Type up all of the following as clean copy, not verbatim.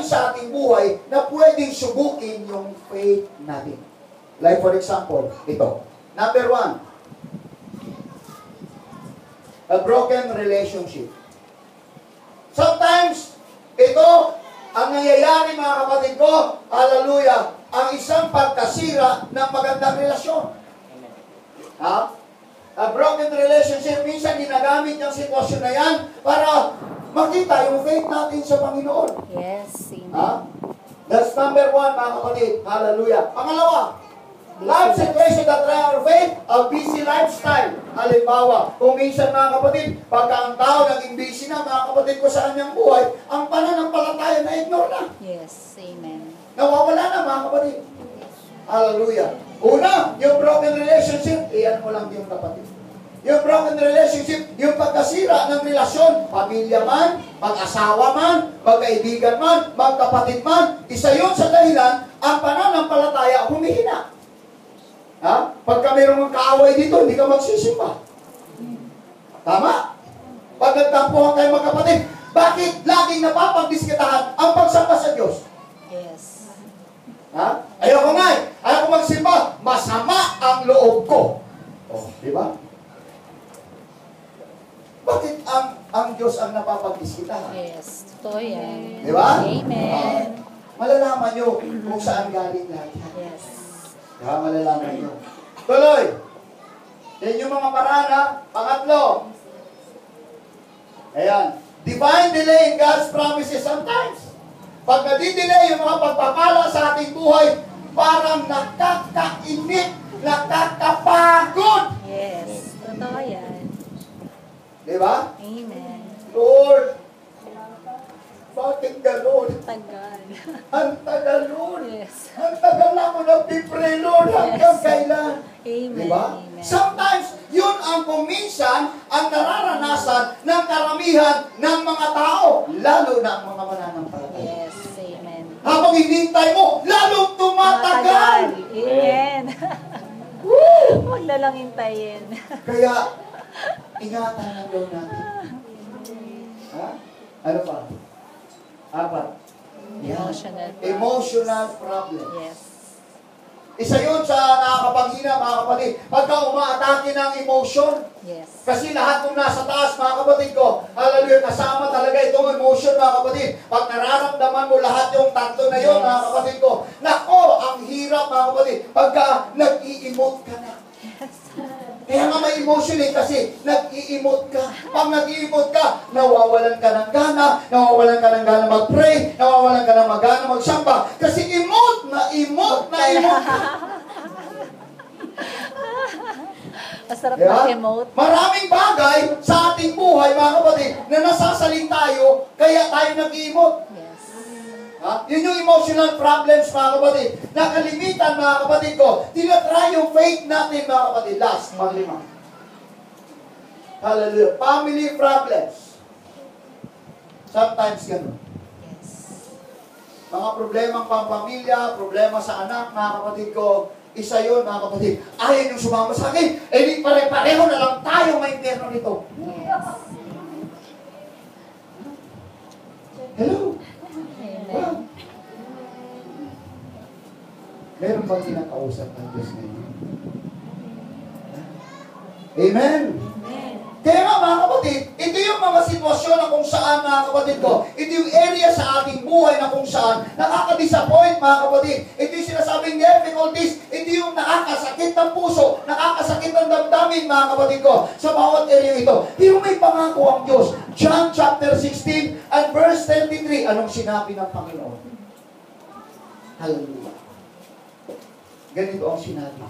bagay sa ating buhay na pwedeng subukin yung faith natin. Like for example, ito. Number 1, a broken relationship. Sometimes, ito ang nangyayari mga kapatid ko, hallelujah, ang isang pagkasira ng magandang relasyon. Ha? A broken relationship, minsan ginagamit yung sitwasyon na yan para makita yung faith natin sa Panginoon. Yes, amen. Ha? That's number 1 mga kapatid, hallelujah. Pangalawa, life situation that try our faith, a busy lifestyle. Halimbawa, kung minsan mga kapatid, pagka ang tao naging busy na mga kapatid ko sa kanyang buhay, ang pananampalataya na ignore na. Yes, amen. Nawawala na mga kapatid. Hallelujah. Una, yung broken relationship, iyan mo lang yung kapatid. Yung broken relationship, yung pagkasira ng relasyon, pamilya man, mag-asawa man, magkaibigan man, magkapatid man, isa yun sa dahilan, ang pananampalataya humihina. Ha? Pagka mayroong kaaway dito, hindi ka magsisimba. Tama? Pag nagtampuhan kayo magkapatid, bakit laging napapagdiskitahan ang pagsamba sa Diyos? Yes. Ha? Ayoko nga eh. Ayoko magsimba. Masama ang loob ko. Oh, di ba? Bakit ang Diyos ang napapagdiskitahan? Yes, totoo yan. Di ba? Amen. Malalaman nyo kung saan galing lahat. Yes. Kaya malalaman nyo. Tuloy. Yan yung mga parana. Pangatlo. Ayan. Divine delay in God's promises sometimes. Pag nadidelay yung mga pagpapala sa ating buhay, parang nakakainit, nakakapagod. Yes, totoo yan. Di ba? Amen. Lord, bakit gano'n? Tagal. Ang tagal, Lord. Yes. Ang tagal na ako nagpipray, Lord. Hanggang Yes. kailan? Amen. Diba? Amen. Sometimes, yun ang kuminsan ang nararanasan ng karamihan ng mga tao, lalo na ang mga mananampalataya. Yes, amen. Habang hinintay mo, lalong tumatagal. Amen. Woo! Huwag na lang hintayin. Kaya, ingatan ang daw natin. Ha? Ano pa? Apat. Emotional problem. Emotional problem. Yes. Isa yun sa nakakapanghina, mga kapatid. Pagka umaatake ng emotion, Yes. kasi lahat ng nasa taas, mga kapatid ko, hallelujah, kasama talaga itong emotion, mga kapatid. Pag nararamdaman mo lahat yung tatlo na yun, Yes. mga kapatid ko, nako, ang hirap, mga kapatid, pagka nag-i-emote ka na. Kaya nga may emotion eh, kasi nag-i-emote ka. Pag nag-i-emote ka, nawawalan ka ng gana, nawawalan ka ng gana mag-pray, nawawalan ka ng gana magsamba. Kasi emote na emote na emote ka. Masarap Diba? mag-emote. Maraming bagay sa ating buhay, mga kapatid, na nasasalin tayo, kaya tayo nag-i-emote. Yes. Ha? Yun yung emotional problems, mga kapatid. Nakalimitan, mga kapatid ko. Tinatry yung faith natin, mga kapatid. Last, panglima. Hallelujah. Family problems. Sometimes ganun. Yes. Mga problemang pampamilya, problema sa anak, mga kapatid ko. Isa yun, mga kapatid. Ayaw yung sumama sa akin. Eh, di pare-pareho na lang tayo may impyerno nito. Yes. Hello? Amen. Meron bang kinakausap ng Diyos ngayon? Amen? Amen. Kaya nga mga kapatid, ito yung mga sitwasyon na kung saan, mga kapatid ko, ito yung area sa ating buhay na kung saan nakaka-disappoint, mga kapatid. Ito yung sinasabing difficulties, ito yung nakakasakit ng puso, nakakasakit ng damdamin, mga kapatid ko, sa bawat area ito. Pero may pangako ang Diyos. John chapter 16 and verse 23, anong sinabi ng Panginoon? Hallelujah. Ganito ang sinabi.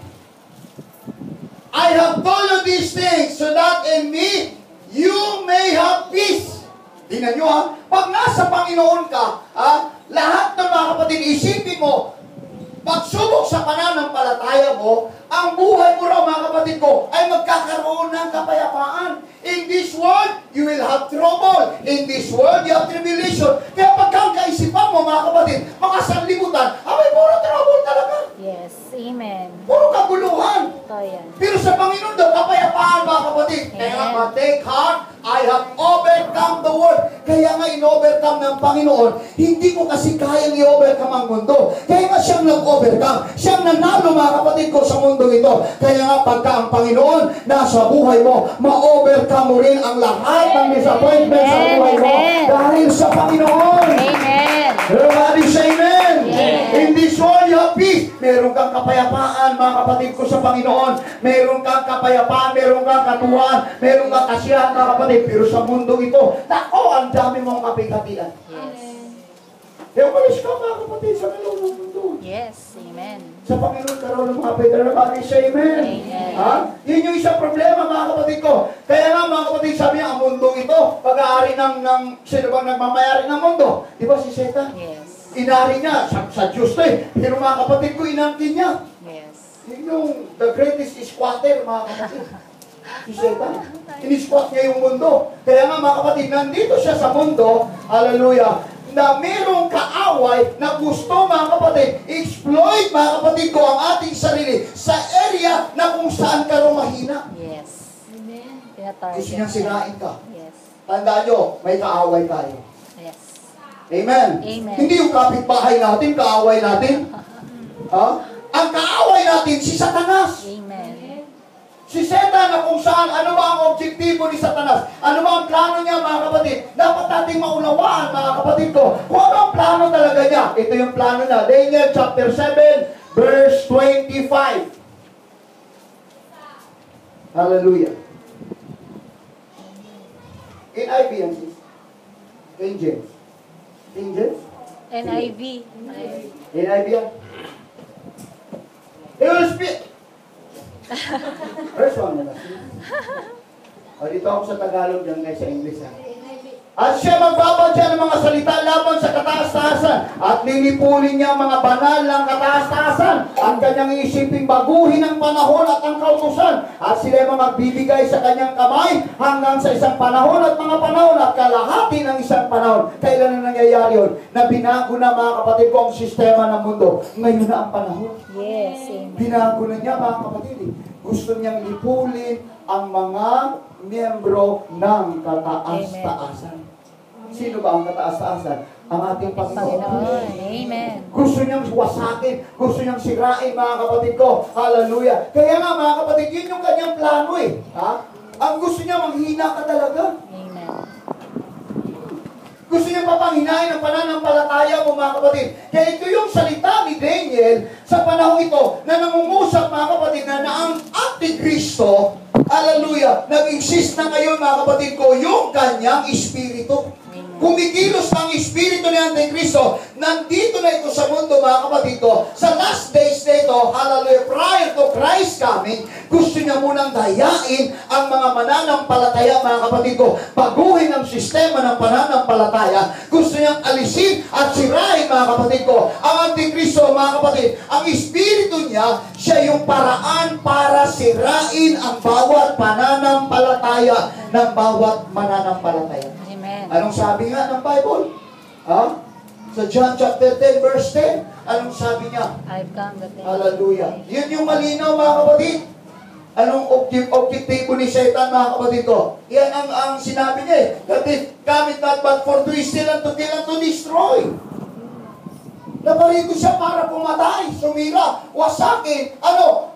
I have told you these things so that in me you may have peace. Tingnan nyo ha, pag nasa Panginoon ka, lahat ng mga kapatid, isipin mo, pagsubok sa pananampalataya mo, ang buhay mo raw mga kapatid ko ay magkakaroon ng kapayapaan. In this world, you will have trouble. In this world, you have tribulation. Kaya pagkakaisipan mo mga kapatid, mga sanlibutan, may puro trouble talaga. Yes. Amen. Puro kaguluhan. Ito yan. Pero sa Panginoon daw, kapayapaan mga kapatid. Kaya nga, take heart, I have overcome the world. Kaya nga, in-overcome ng Panginoon, hindi ko kasi kasi kayang i-overcome ang mundo. Kaya nga siyang nag-overcome. Siyang nanalo, mga kapatid ko, sa mundo ito. Kaya nga pagka ang Panginoon nasa buhay mo, ma-overcome mo rin ang lahat ng disappointment sa buhay mo. Dahil sa Panginoon. Amen. Everybody say amen. Amen. In this world you have peace. Meron kang kapayapaan, mga kapatid ko sa Panginoon. Meron kang kapayapaan, meron kang katuwaan, meron kang kasiyahan, mga kapatid. Pero sa mundo ito, nako, ang dami mong kapigatian. Yes. Kaya umalis ka, mga kapatid, sa kaloob ng mundo. Yes. Amen. Sa Panginoon karoon ng mga kapatid. Everybody say amen. Amen. Ha? Yun yung isang problema, mga kapatid ko. Kaya nga, mga kapatid, sabi niya, ang mundo ito, pag-aari ng sino bang nagmamayari ng mundo? Di ba si Satan? Yes. Inari niya, sa Diyos to eh. Pero mga kapatid ko, inangkin niya. Yes. Yun yung the greatest squatter, mga kapatid. Si Satan. Ini-squat niya yung mundo. Kaya nga, mga kapatid, nandito siya sa mundo, hallelujah, na mayroong kaaway na gusto, mga kapatid, exploit, mga kapatid ko, ang ating sarili sa area na kung saan ka rin mahina. Yes. Amen. Gusto niyang sirain ka. Yes. Tandaan nyo, may kaaway tayo. Yes. Amen. Amen. Hindi yung kapitbahay natin, kaaway natin. Ha? Ang kaaway natin, si Satanas. Amen. Si Satan na kung saan, ano ba ang objektibo ni Satanas? Ano ba ang plano niya, mga kapatid? Dapat nating maunawaan, mga kapatid ko, kung ano ang plano talaga niya. Ito yung plano niya. Daniel chapter 7, verse 25. Hallelujah. NIV yan, sis. King James. King James? NIV. NIV yan. He will speak. Verse 1 na lang. O, dito ako sa Tagalog dyan guys, sa English ha. At siya magbabadya ng mga salita laban sa kataas-taasan at lilipulin niya mga banal ng kataas-taasan at kanyang iisiping baguhin ang panahon at ang kautusan at sila magbibigay sa kanyang kamay hanggang sa isang panahon at mga panahon at kalahati ng isang panahon. Kailan na nangyayari yun? Na binago na, mga kapatid ko, ang sistema ng mundo. Ngayon na ang panahon. Yes. Amen. Binago na niya, mga kapatid. Gusto niyang lipulin ang mga miyembro ng kataas-taasan. Sino ba ang kataas-taasan? Ang ating Panginoon. Panginoon. Amen. Gusto niyang wasakin, gusto niyang sirain, mga kapatid ko. Hallelujah. Kaya nga, mga kapatid, yun yung kanyang plano eh. Ha? Ang gusto niya, manghina ka talaga. Amen. Gusto niya papanginain ang pananampalataya mo, mga kapatid. Kaya ito yung salita ni Daniel sa panahon ito na nangungusap, mga kapatid, na ang Antikristo, hallelujah, nag-insist na ngayon, mga kapatid ko, yung kanyang espiritu. Kumikilos ang espiritu ni Antikristo. Nandito na ito sa mundo, mga kapatid ko. Sa last days na ito, hallelujah, prior to Christ coming, gusto niya munang dayain ang mga mananampalataya, mga kapatid ko. Baguhin ang sistema ng pananampalataya. Gusto niyang alisin at sirain, mga kapatid ko. Ang Antikristo, mga kapatid, ang espiritu niya, siya yung paraan para sirain ang bawat pananampalataya ng bawat mananampalataya. Amen. Anong sabi nga ng Bible? Ha? Sa John chapter 10 verse 10, anong sabi niya? I've come that they Hallelujah. Yun yung malinaw, mga kapatid. Anong objektibo ni Satan, mga kapatid ko? Yan ang sinabi niya eh. That is, come not but for to steal and to kill and to destroy. Naparito siya para pumatay, sumira, wasakin,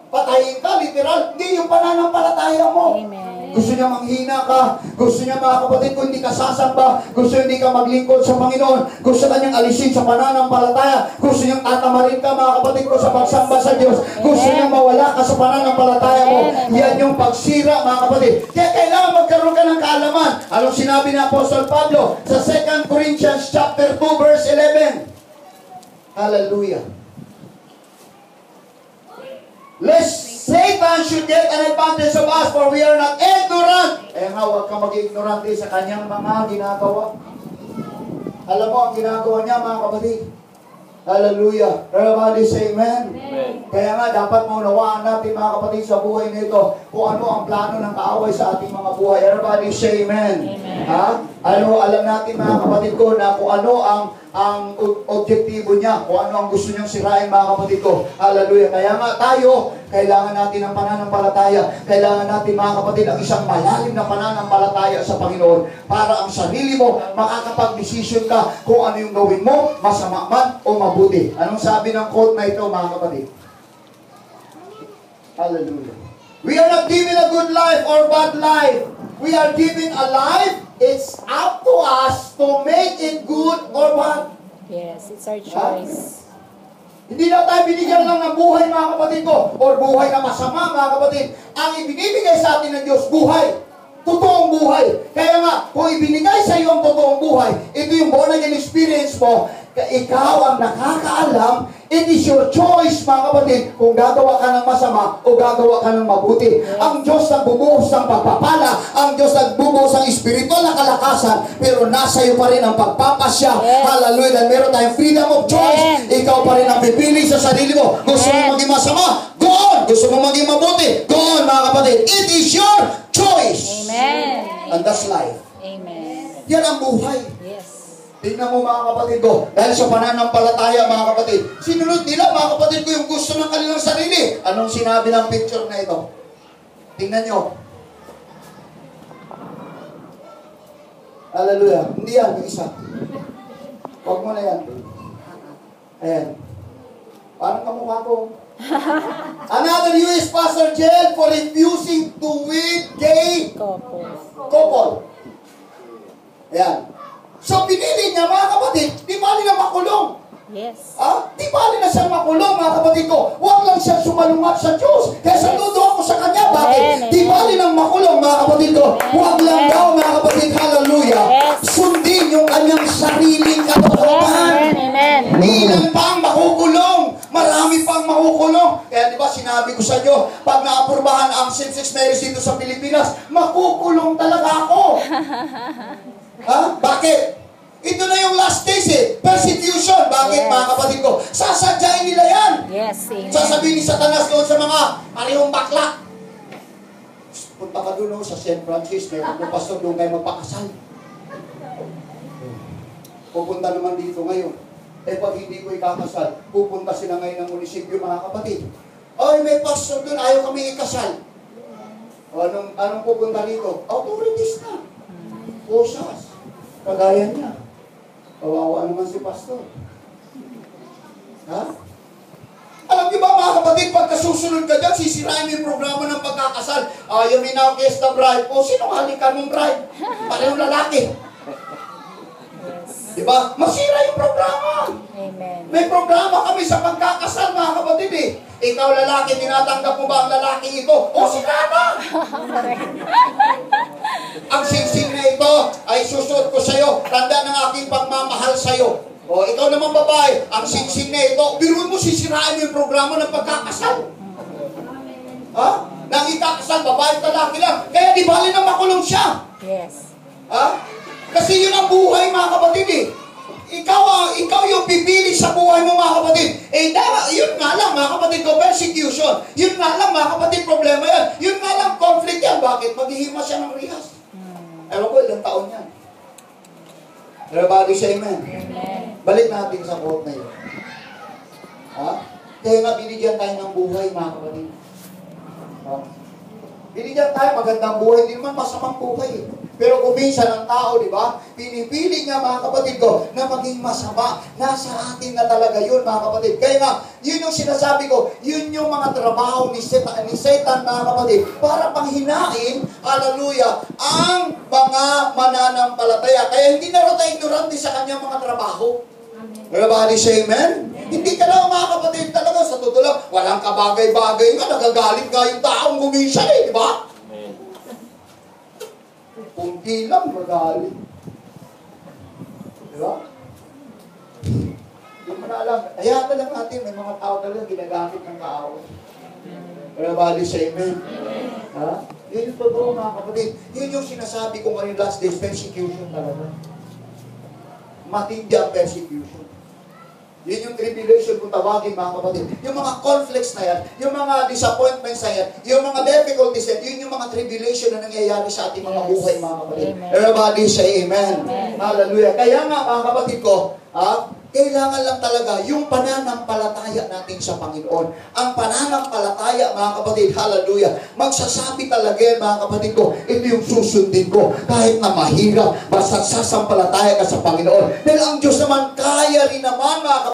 patayin ka, literal. Hindi yung pananampalataya mo. Amen. Gusto niya manghina ka. Gusto niya, mga kapatid, kung hindi ka sasamba. Gusto hindi ka maglingkod sa Panginoon. Gusto kanyang alisin sa pananampalataya. Gusto niyang tatamarin ka, mga kapatid ko, sa pagsamba sa Diyos. Gusto niyang mawala ka sa pananampalataya mo. Yan yung pagsira, mga kapatid. Kaya kailangan magkaroon ka ng kaalaman. Anong sinabi ni Apostol Pablo sa 2 Corinthians chapter 2 verse 11? Hallelujah. Lest Satan should get an advantage of us, for we are not ignorant. Eh nga, huwag kang mag-ignorante sa kanyang mga ginagawa. Alam mo ang ginagawa niya, mga kapatid. Hallelujah. Everybody say amen. Amen. Kaya nga, dapat maunawaan natin, mga kapatid, sa buhay nito kung ano ang plano ng kaaway sa ating mga buhay. Everybody say amen. Amen. Ha? Alam natin mga kapatid ko na kung ano ang objektibo niya, kung ano ang gusto niyang sirain mga kapatid ko. Hallelujah. Kaya nga tayo, kailangan natin ng pananampalataya. Kailangan natin mga kapatid ang isang malalim na pananampalataya sa Panginoon para ang sarili mo makakapag-desisyon ka kung ano yung gawin mo, masama man o mabuti. Anong sabi ng quote na ito mga kapatid? Hallelujah. We are not given a good life or bad life. We are given a life. It's up to us to make it good or bad. Yes, it's our choice. Hindi na tayo binigyan lang ng buhay mga kapatid ko or buhay na masama mga kapatid. Ang ibinibigay sa atin ng Diyos, buhay. Totoong buhay. Kaya nga, kung ibinigay sa iyo ang totoong buhay, ito yung born again experience mo, ikaw ang nakakaalam, it is your choice mga kapatid kung gagawa ka ng masama o gagawa ka ng mabuti. Yes. Ang Diyos nagbubuhos ng pagpapala, ang Diyos nagbubuhos ng espiritual na kalakasan, pero nasa iyo pa rin ang pagpapasya. Yes. Hallelujah. Dahil meron tayong freedom of choice. Yes. Ikaw pa rin ang pipili sa sarili mo. Gusto mo maging masama? Go on! Gusto mo maging mabuti? Go on mga kapatid. It is your choice. Amen. And that's life. Amen. Yan ang buhay. Yes. Tingnan mo mga kapatid ko, dahil sa pananampalataya mga kapatid, sinunod nila mga kapatid ko yung gusto ng kanilang sarili. Anong sinabi ng picture na ito? Tingnan nyo. Hallelujah. Hindi yan, yung isa. Huwag mo na yan. Ayan. Parang kamukha ko. Another US pastor jailed for refusing to wed gay couple. Ayan. So, pinili niya, mga kapatid, di bali na makulong. Yes. Di bali na siya makulong, mga kapatid ko. Huwag lang siya sumalungat sa Diyos. Kaya saludo ako sa kanya. Bakit? Di bali nang makulong, mga kapatid ko. Huwag lang daw, mga kapatid, hallelujah. Yes. Sundin yung kanyang sariling katotohanan. Amen. Hindi lang pang makukulong. Marami pang makukulong. Kaya di ba sinabi ko sa inyo, pag naapurbahan ang same-sex marriage dito sa Pilipinas, makukulong talaga ako. Bakit? Ito na yung last days persecution. Bakit mga kapatid ko? Sasadyain nila yan. Yes, amen. Sasabihin ni Satanas doon sa mga parehong bakla. Punta ka doon sa St. Francis, may pastor doon kayo magpakasal. Pupunta naman dito ngayon. Pag hindi ko ikakasal, pupunta sila ngayon ng munisipyo mga kapatid. Ay, may pastor doon, ayaw kami ikasal. Anong pupunta dito? Authorities na. Posas. Kagaya niya. Kawawa naman si pastor. Alam niyo ba mga kapatid, pagka susunod ka dyan, sisirain yung programa ng pagkakasal. Ayaw minakis na bride. O, sinong halikan mong bride? Parehong lalaki. Yes. Diba? Masira yung programa. Amen. May programa kami sa pagkakasal mga kapatid Ikaw lalaki, tinatanggap mo ba ang lalaki ito? O, sira na! Ang singsing na ito ay susuot ko sa iyo. Tanda ng aking pagmamahal sa iyo. O, ikaw naman babae, ang singsing na ito, biruin mo sisirain mo yung programa ng pagkakasal. Nang ikakasal, babae at lalaki lang. Kaya di bali na makulong siya. Yes. Kasi yun ang buhay mga kapatid Ikaw yung pipili sa buhay mo mga kapatid. Yun nga lang mga kapatid ko, persecution. Yun nga lang mga kapatid, problema yan. Yun nga lang, conflict yan. Bakit? Maghihima siya ng rihas. Ewan ko, ilang taon yan. Everybody say amen. Amen. Balik natin sa quote na yun. Kaya nga binigyan tayo ng buhay mga kapatid. Binigyan tayo magandang buhay. Hindi naman masamang buhay Pero kung minsan ang tao, di ba, pinipili nga mga kapatid ko na maging masama. Nasa atin na talaga yun mga kapatid. Kaya nga, yun yung sinasabi ko, yun yung mga trabaho ni Satan mga kapatid, para panghinain, hallelujah, ang mga mananampalataya. Kaya hindi na rin tayo ignorante sa kanyang mga trabaho. Everybody say amen? Hindi ka lang mga kapatid talaga sa totoo lang. Walang kabagay-bagay nga, nagagalit nga yung taong guminsan di ba? Kunti lang magalit. Di ba? Hindi mo na alam. Hayaan na lang natin, may mga tao talaga ginagamit ng tao. Everybody say amen? Ha? Yun yung totoo mga kapatid. Yun yung sinasabi ko ngayon last days, persecution talaga. Matindi ang persecution. Yun yung tribulation kung tawagin, mga kapatid. Yung mga conflicts na yan, yung mga disappointments na yan, yung mga difficulties na yan, yun yung mga tribulation na nangyayari sa ating mga buhay, mga kapatid. Amen. Everybody say amen. Amen. Hallelujah. Kaya nga, mga kapatid ko, kailangan lang talaga yung pananampalataya natin sa Panginoon. Ang pananampalataya, mga kapatid, hallelujah, magsasabi talaga, mga kapatid ko, ito yung susundin ko. Kahit na mahirap, basta sasampalataya ka sa Panginoon. Dahil ang Diyos naman, kaya rin naman, mga kapatid,